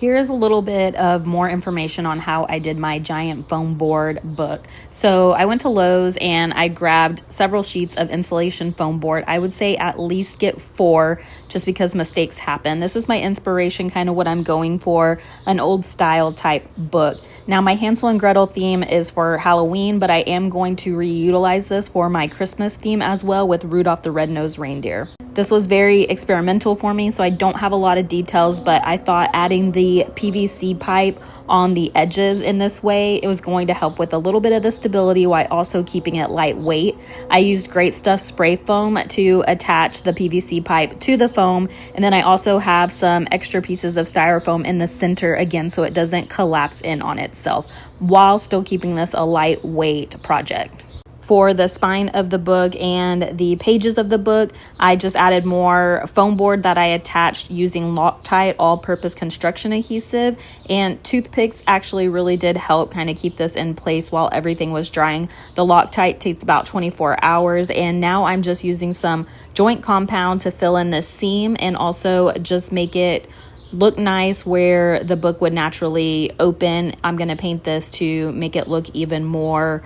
Here's a little bit of more information on how I did my giant foam board book. So I went to Lowe's and I grabbed several sheets of insulation foam board. I would say at least get 4 just because mistakes happen. This is my inspiration, kind of what I'm going for, an old style type book. Now my Hansel and Gretel theme is for Halloween, but I am going to reutilize this for my Christmas theme as well with Rudolph the Red-Nosed Reindeer. This was very experimental for me, so I don't have a lot of details, but I thought adding the PVC pipe on the edges in this way, it was going to help with a little bit of the stability while also keeping it lightweight. I used Great Stuff spray foam to attach the PVC pipe to the foam, and then I also have some extra pieces of styrofoam in the center again so it doesn't collapse in on itself while still keeping this a lightweight project. For the spine of the book and the pages of the book, I just added more foam board that I attached using Loctite all-purpose construction adhesive, and toothpicks actually really did help kind of keep this in place while everything was drying. The Loctite takes about 24 hours, and now I'm just using some joint compound to fill in the seam and also just make it look nice where the book would naturally open. I'm going to paint this to make it look even more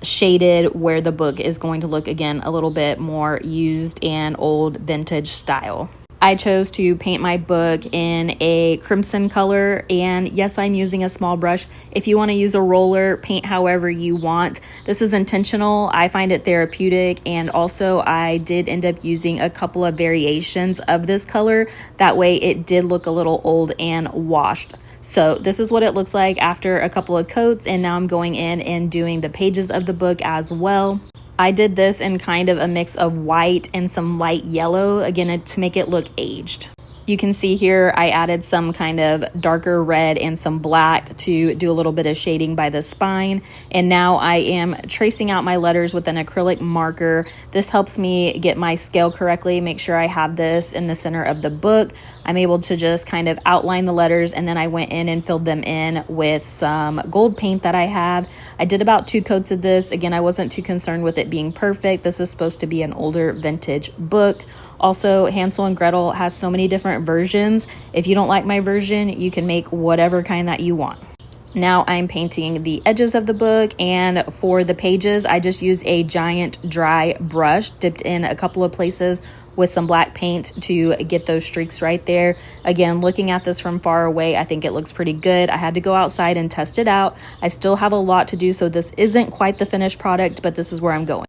shaded where the book is going to look again a little bit more used and old vintage style. I chose to paint my book in a crimson color, and yes, I'm using a small brush. If you want to use a roller, paint however you want. This is intentional. I find it therapeutic, and also I did end up using a couple of variations of this color. That way it did look a little old and washed. So this is what it looks like after a couple of coats, and now I'm going in and doing the pages of the book as well. I did this in kind of a mix of white and some light yellow, again, to make it look aged. You can see here I added some kind of darker red and some black to do a little bit of shading by the spine. And now I am tracing out my letters with an acrylic marker. This helps me get my scale correctly, make sure I have this in the center of the book. I'm able to just kind of outline the letters, and then I went in and filled them in with some gold paint that I have. I did about 2 coats of this. Again, I wasn't too concerned with it being perfect. This is supposed to be an older vintage book. Also, Hansel and Gretel has so many different versions. If you don't like my version, you can make whatever kind that you want. Now I'm painting the edges of the book, and for the pages, I just use a giant dry brush dipped in a couple of places with some black paint to get those streaks right there. Again, looking at this from far away, I think it looks pretty good. I had to go outside and test it out. I still have a lot to do, so this isn't quite the finished product, but this is where I'm going.